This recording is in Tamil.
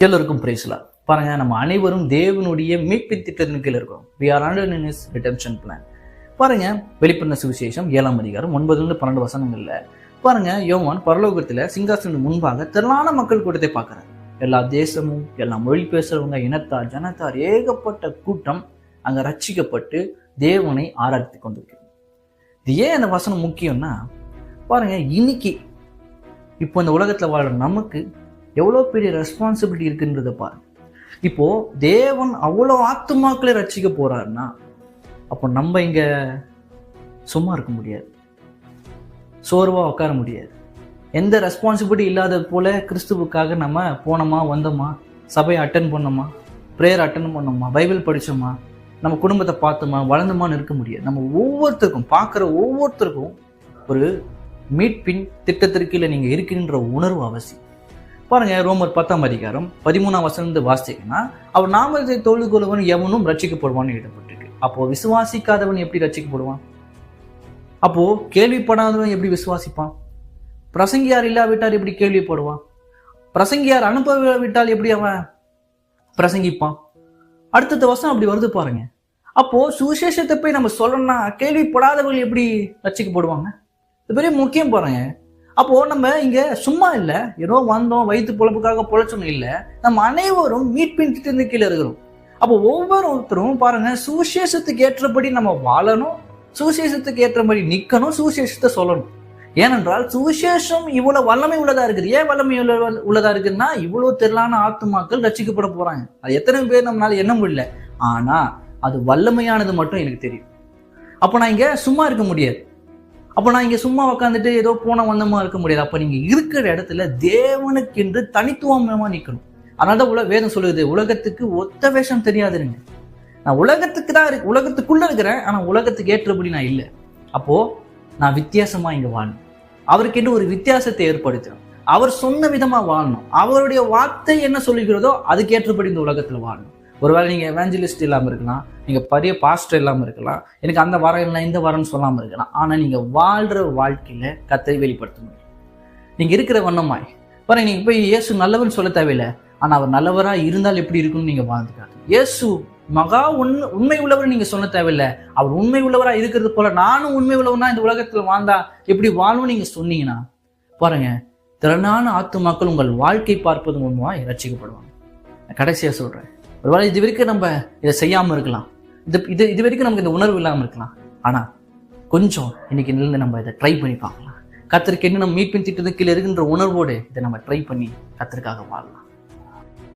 எல்லோருக்கும் பிரைஸ்லா. பாருங்க, நம்ம அனைவரும் தேவனுடைய மீட்பின் திட்டத்தின் கீழ் இருக்கோம். We are under his redemption plan. பாருங்க, வெளிப்படுத்தின சுவிசேஷம் 7ஆம் அதிகாரம் 9-12 வசனங்கள்ல பாருங்க, யோவான் பரலோகத்துல சிங்காசனம் முன்பாக திரளான மக்கள் கூட்டத்தை பார்க்கிறார். எல்லா தேசமும், எல்லா மொழி பேசுறவங்க, இனத்தார், ஜனத்தார், ஏகப்பட்ட கூட்டம் அங்க ரட்சிக்கப்பட்டு தேவனை ஆராதித்து கொண்டிருக்கு. இது ஏன் அந்த வசனம் முக்கியம்னா, பாருங்க, இன்னைக்கு இப்போ இந்த உலகத்துல வாழ்ற நமக்கு எவ்வளோ பெரிய ரெஸ்பான்சிபிலிட்டி இருக்குன்றத பாருங்க. இப்போ தேவன் அவ்வளோ ஆத்துமாக்களை ரட்சிக்க போறாருன்னா, அப்போ நம்ம இங்க சும்மா இருக்க முடியாது, சோர்வா உட்கார முடியாது. எந்த ரெஸ்பான்சிபிலிட்டி இல்லாத போல கிறிஸ்துவுக்காக நம்ம போனோமா, வந்தோமா, சபையை அட்டன் பண்ணோமா, ப்ரேயர் அட்டன் பண்ணோமா, பைபிள் படிச்சோமா, நம்ம குடும்பத்தை பார்த்தோமா, வளர்ந்தோமான்னு இருக்க முடியாது. நம்ம ஒவ்வொருத்தருக்கும், பார்க்குற ஒவ்வொருத்தருக்கும் ஒரு மீட்பின் திட்டத்திற்குள்ள நீங்க இருக்கின்ற உணர்வு அவசியம். பாருங்க, ரோமர் 10ஆம் அதிகாரம் 13ஆம் வசனம் வாசிங்கன்னா, அவர் நாமத்தை தொழுது கொள்வன் எவனும் ரட்சிக்கப்படுவான்னு எழுதப்பட்டிருக்கு. அப்போ விசுவாசிக்காதவன் எப்படி ரட்சிக்கப்படுவான்? அப்போ கேள்விப்படாதவன் எப்படி விசுவாசிப்பான்? பிரசங்கியார் இல்லாவிட்டால் எப்படி கேள்விப்படுவான்? பிரசங்கியார் அனுப்பவிட்டால் எப்படி அவன் பிரசங்கிப்பான்? அடுத்த வசனம் அப்படி வருது பாருங்க. அப்போ சுவிசேஷத்தை போய் நம்ம சொல்லணும்னா கேள்விப்படாதவர்கள் எப்படி ரட்சிக்கப்படுவாங்க? இது பெரிய முக்கியம் பாருங்க. அப்போ நம்ம இங்க சும்மா இல்ல, ஏதோ வந்தோம் வயிற்று பொழப்புக்காக பொழைச்சோம் இல்ல, நம்ம அனைவரும் மீட்பின் திட்டத்தின் கீழே இருக்கிறோம். அப்போ ஒவ்வொருத்தரும் பாருங்க, சுவிசேஷத்துக்கு ஏற்றபடி நம்ம வாழணும், சுவிசேஷத்துக்கு ஏற்றபடி நிக்கணும், சுவிசேஷத்தை சொல்லணும். ஏனென்றால் சுவிசேஷம் இவ்வளவு வல்லமை உள்ளதா இருக்குது. ஏன் வல்லமை உள்ளதா இருக்குன்னா, இவ்வளவு திரளான ஆத்துமாக்கள் ரட்சிக்கப்பட போறாங்க. அது எத்தனை பேர் நம்மளால எண்ண முடியல, ஆனா அது வல்லமையானது மட்டும் எனக்கு தெரியும். அப்போ நான் இங்க சும்மா இருக்க முடியாது. அப்போ நான் இங்கே சும்மா உட்காந்துட்டு ஏதோ போன வந்தமா இருக்க முடியாது. அப்போ நீங்கள் இருக்கிற இடத்துல தேவனுக்கென்று தனித்துவமாக நிற்கணும். அதனால தான் வேதம் சொல்லுது, உலகத்துக்கு ஒத்த வேஷம் தெரியாதுங்க. நான் உலகத்துக்கு தான் உலகத்துக்குள்ள இருக்கிறேன், ஆனால் உலகத்துக்கு ஏற்றபடி நான் இல்லை. அப்போ நான் வித்தியாசமா இங்கே வாழணும். அவருக்கென்று ஒரு வித்தியாசத்தை ஏற்படுத்தணும். அவர் சொன்ன விதமா வாழணும். அவருடைய வார்த்தை என்ன சொல்லுகிறதோ அதுக்கு ஏற்றபடி இந்த உலகத்துல வாழணும். ஒருவேளை நீங்க எவாஞ்சலிஸ்ட் இல்லாம இருக்கலாம், நீங்க பெரிய பாஸ்டர் இல்லாம இருக்கலாம், எனக்கு அந்த வரம் இல்லை இந்த வரம்னு சொல்லாம இருக்கலாம். ஆனா நீங்க வாழ்ற வாழ்க்கையில கர்த்தரை வெளிப்படுத்த முடியும். நீங்க இருக்கிற வண்ணமாய் பாருங்க. நீங்க போய் இயேசு நல்லவன் சொல்ல தேவையில்லை, ஆனா அவர் நல்லவரா இருந்தால் எப்படி இருக்குன்னு நீங்க வாழ்ந்துக்காங்க. இயேசு மகா உண்மை உள்ளவர் நீங்க சொல்ல தேவையில்லை, அவர் உண்மை உள்ளவரா இருக்கிறது போல நானும் உண்மை உள்ளவனா இந்த உலகத்துல வாழ்ந்தா எப்படி வாழணும் நீங்க சொன்னீங்கன்னா, பாருங்க, திறனான ஆத்துமாக்கள் உங்கள் வாழ்க்கை பார்ப்பது மூலமா ரட்சிக்கப்படுவாங்க. கடைசியா சொல்றேன், ஒருவேளை இது வரைக்கும் நம்ம இதை செய்யாம இருக்கலாம், இது வரைக்கும் நமக்கு இந்த உணர்வு இல்லாம இருக்கலாம். ஆனா கொஞ்சம் இன்னைக்கு நின்று நம்ம இதை ட்ரை பண்ணி பார்க்கலாம். கர்த்தருக்கு என்ன நம்ம மீட்பின் திட்டத்துக்கு கீழே இருக்கின்ற உணர்வோடு இதை நம்ம ட்ரை பண்ணி கர்த்தருக்காக வாழலாம்.